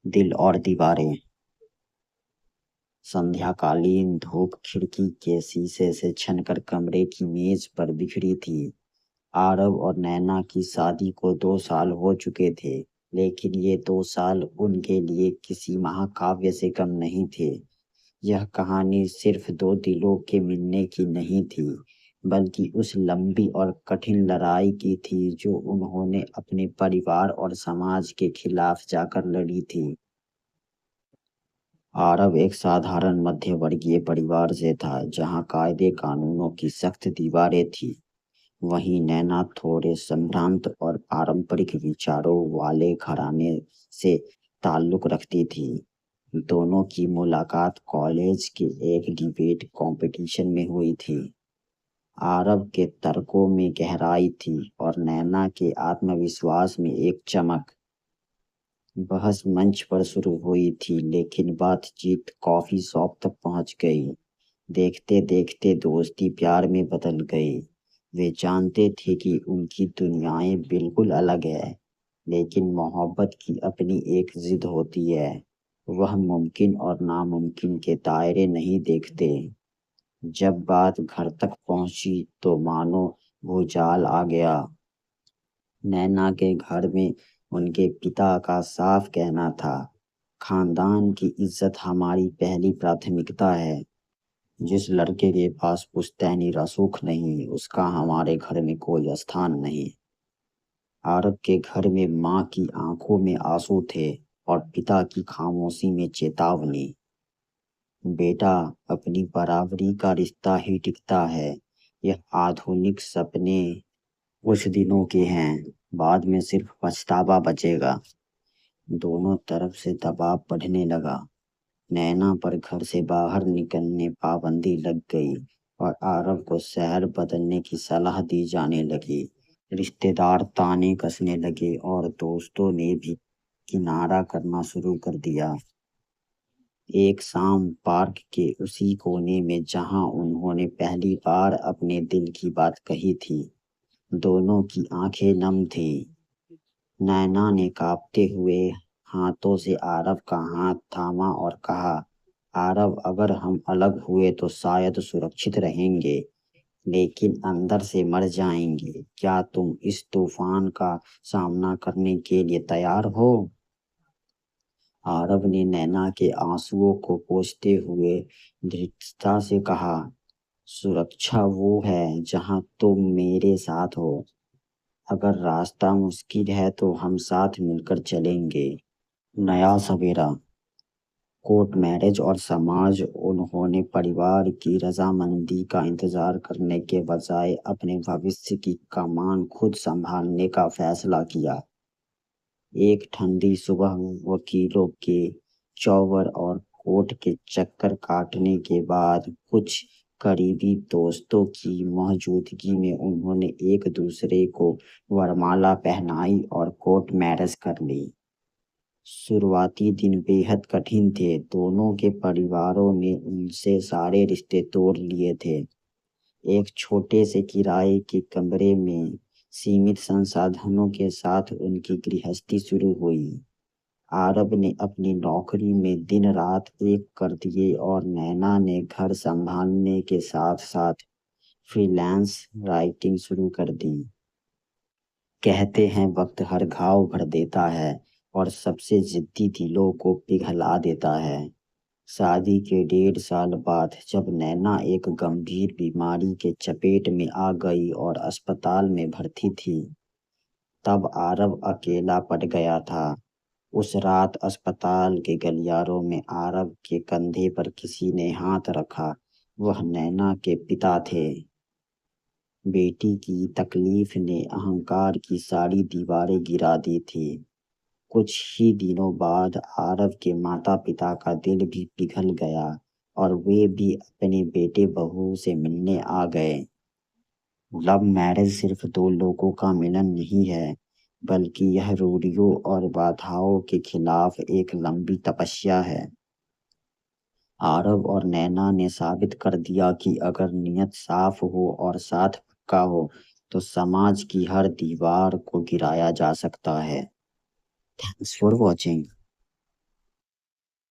दिल और दीवारें। संध्याकालीन धूप खिड़की के शीशे से छनकर कमरे की मेज पर बिखरी थी। आरव और नैना की शादी को 2 साल हो चुके थे, लेकिन ये 2 साल उनके लिए किसी महाकाव्य से कम नहीं थे। यह कहानी सिर्फ दो दिलों के मिलने की नहीं थी, बल्कि उस लंबी और कठिन लड़ाई की थी जो उन्होंने अपने परिवार और समाज के खिलाफ जाकर लड़ी थी। आरव एक साधारण मध्यवर्गीय परिवार से था, जहां कायदे कानूनों की सख्त दीवारें थी। वहीं नैना थोड़े संभ्रांत और पारंपरिक विचारों वाले घराने से ताल्लुक रखती थी। दोनों की मुलाकात कॉलेज के एक डिबेट कंपटीशन में हुई थी। आरव के तर्कों में गहराई थी और नैना के आत्मविश्वास में एक चमक। बहस मंच पर शुरू हुई थी, लेकिन बातचीत कॉफी शॉप तक पहुंच गई। देखते देखते दोस्ती प्यार में बदल गई। वे जानते थे कि उनकी दुनियाएं बिल्कुल अलग है, लेकिन मोहब्बत की अपनी एक जिद होती है। वह मुमकिन और नामुमकिन के दायरे नहीं देखते। जब बात घर तक पहुंची तो मानो भूचाल आ गया। नैना के घर में उनके पिता का साफ कहना था, खानदान की इज्जत हमारी पहली प्राथमिकता है। जिस लड़के के पास पुश्तैनी रसूख नहीं, उसका हमारे घर में कोई स्थान नहीं। आरब के घर में माँ की आंखों में आंसू थे और पिता की खामोशी में चेतावनी। बेटा, अपनी बराबरी का रिश्ता ही टिकता है। यह आधुनिक सपने कुछ दिनों के हैं, बाद में सिर्फ पछतावा बचेगा। दोनों तरफ से दबाव बढ़ने लगा। नैना पर घर से बाहर निकलने पाबंदी लग गई और आरव को शहर बदलने की सलाह दी जाने लगी। रिश्तेदार ताने कसने लगे और दोस्तों ने भी किनारा करना शुरू कर दिया। एक शाम पार्क के उसी कोने में जहां उन्होंने पहली बार अपने दिल की बात कही थी, दोनों की आंखें नम थी। नैना ने कांपते हुए हाथों से आरव का हाथ थामा और कहा, आरव, अगर हम अलग हुए तो शायद सुरक्षित रहेंगे, लेकिन अंदर से मर जाएंगे। क्या तुम इस तूफान का सामना करने के लिए तैयार हो? आरव ने नैना के आंसुओं को पोंछते हुए दृढ़ता से कहा, सुरक्षा वो है जहां तुम मेरे साथ हो। अगर रास्ता मुश्किल है तो हम साथ मिलकर चलेंगे। नया सवेरा। कोर्ट मैरिज और समाज। उन्होंने परिवार की रजामंदी का इंतजार करने के बजाय अपने भविष्य की कमान खुद संभालने का फैसला किया। एक ठंडी सुबह वकीलों के चौवर और कोर्ट के चक्कर काटने के बाद कुछ करीबी दोस्तों की मौजूदगी में उन्होंने एक दूसरे को वरमाला पहनाई और कोर्ट मैरिज कर ली। शुरुआती दिन बेहद कठिन थे। दोनों के परिवारों ने उनसे सारे रिश्ते तोड़ लिए थे। एक छोटे से किराए के कमरे में सीमित संसाधनों के साथ उनकी गृहस्थी शुरू हुई। आरब ने अपनी नौकरी में दिन रात एक कर दिए और नैना ने घर संभालने के साथ साथ फ्रीलांस राइटिंग शुरू कर दी। कहते हैं वक्त हर घाव भर देता है और सबसे जिद्दी दिलों को पिघला देता है। शादी के 1.5 साल बाद जब नैना एक गंभीर बीमारी के चपेट में आ गई और अस्पताल में भर्ती थी, तब आरव अकेला पड़ गया था। उस रात अस्पताल के गलियारों में आरव के कंधे पर किसी ने हाथ रखा। वह नैना के पिता थे। बेटी की तकलीफ ने अहंकार की सारी दीवारें गिरा दी थी। कुछ ही दिनों बाद आरव के माता पिता का दिल भी पिघल गया और वे भी अपने बेटे बहू से मिलने आ गए। लव मैरिज सिर्फ दो लोगों का मिलन नहीं है, बल्कि यह रूढ़ियों और बाधाओं के खिलाफ एक लंबी तपस्या है। आरव और नैना ने साबित कर दिया कि अगर नियत साफ हो और साथ पक्का हो तो समाज की हर दीवार को गिराया जा सकता है। Thanks for watching.